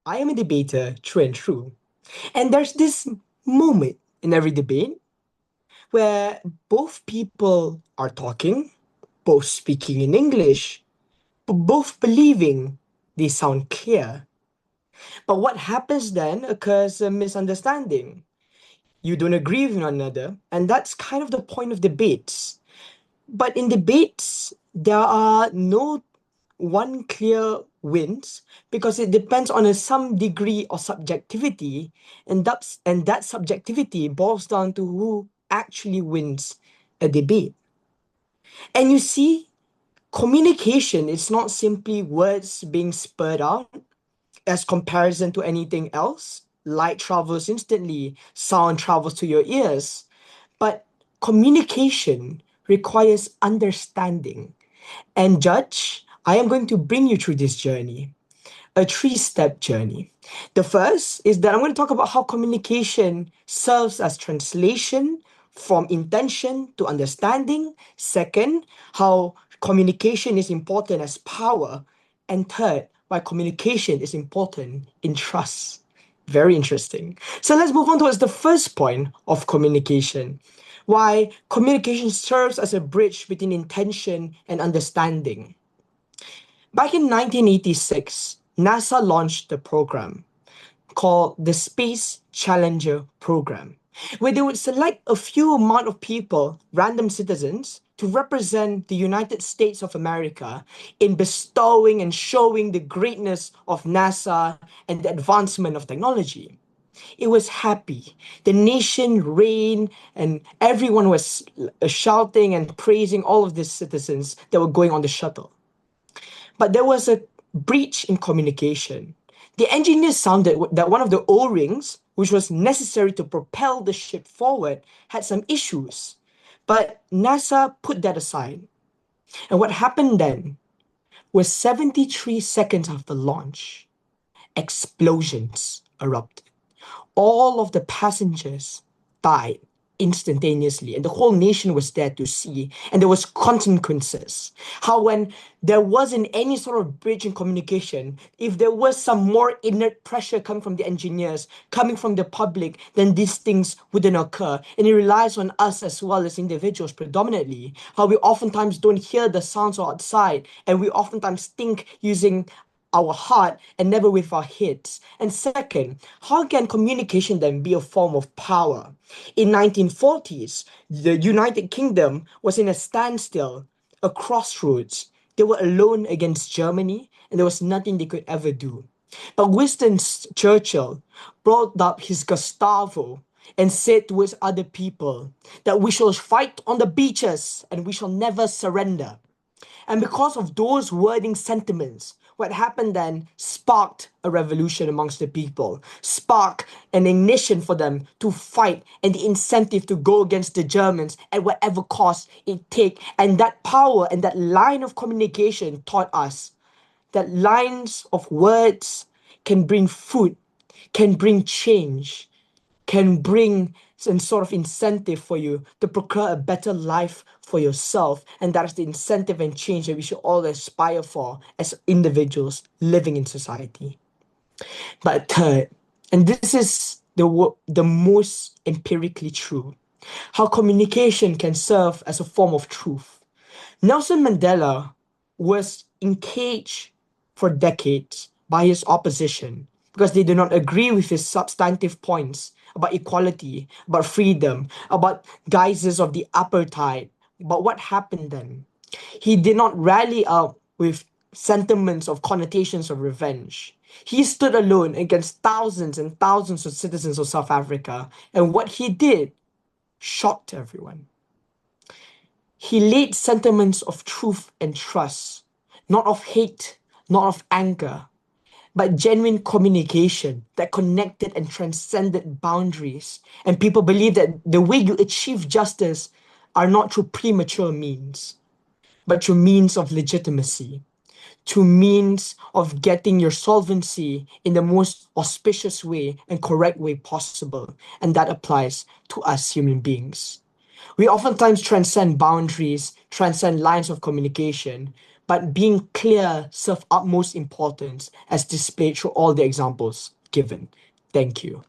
I am a debater true and true. And there's this moment in every debate where both people are talking, both speaking in English, but both believing they sound clear. But what happens then occurs a misunderstanding. You don't agree with one another, and that's kind of the point of debates. But in debates, there are no one clear wins because it depends on some degree of subjectivity, and that subjectivity boils down to who actually wins a debate. And you see, communication is not simply words being spurred out as comparison to anything else. Light travels instantly, sound travels to your ears, but communication requires understanding. And Judge, I am going to bring you through this journey, a three-step journey. The first is that I'm going to talk about how communication serves as translation from intention to understanding. Second, how communication is important as power. And third, why communication is important in trust. Very interesting. So let's move on towards the first point of communication. Why communication serves as a bridge between intention and understanding. Back in 1986, NASA launched a program called the Space Challenger Program, where they would select a few amount of people, random citizens, to represent the United States of America in bestowing and showing the greatness of NASA and the advancement of technology. It was happy. The nation reigned, and everyone was shouting and praising all of these citizens that were going on the shuttle. But there was a breach in communication. The engineers sounded that one of the O-rings, which was necessary to propel the ship forward, had some issues. But NASA put that aside. And what happened then was 73 seconds after launch, explosions erupted. All of the passengers died instantaneously, and the whole nation was there to see, and there was consequences. How when there wasn't any sort of bridge in communication, if there was some more inert pressure coming from the engineers, coming from the public, then these things wouldn't occur. And it relies on us as well as individuals predominantly, how we oftentimes don't hear the sounds outside, and we oftentimes think using our heart and never with our heads. And second, how can communication then be a form of power? In 1940s, the United Kingdom was in a standstill, a crossroads. They were alone against Germany, and there was nothing they could ever do. But Winston Churchill brought up his Gustavo and said to his other people that we shall fight on the beaches and we shall never surrender. And because of those wording sentiments, what happened then sparked a revolution amongst the people, sparked an ignition for them to fight and the incentive to go against the Germans at whatever cost it take. And that power and that line of communication taught us that lines of words can bring fruit, can bring change, can bring some sort of incentive for you to procure a better life for yourself. And that is the incentive and change that we should all aspire for as individuals living in society. But third, and this is the most empirically true, how communication can serve as a form of truth. Nelson Mandela was engaged for decades by his opposition because they do not agree with his substantive points about equality, about freedom, about guises of the apartheid. But what happened then? He did not rally out with sentiments of connotations of revenge. He stood alone against thousands and thousands of citizens of South Africa, and what he did shocked everyone. He laid sentiments of truth and trust, not of hate, not of anger, but genuine communication that connected and transcended boundaries. And people believe that the way you achieve justice are not through premature means, but through means of legitimacy, through means of getting your solvency in the most auspicious way and correct way possible. And that applies to us human beings. We oftentimes transcend boundaries, transcend lines of communication, but being clear serve utmost importance as displayed through all the examples given. Thank you.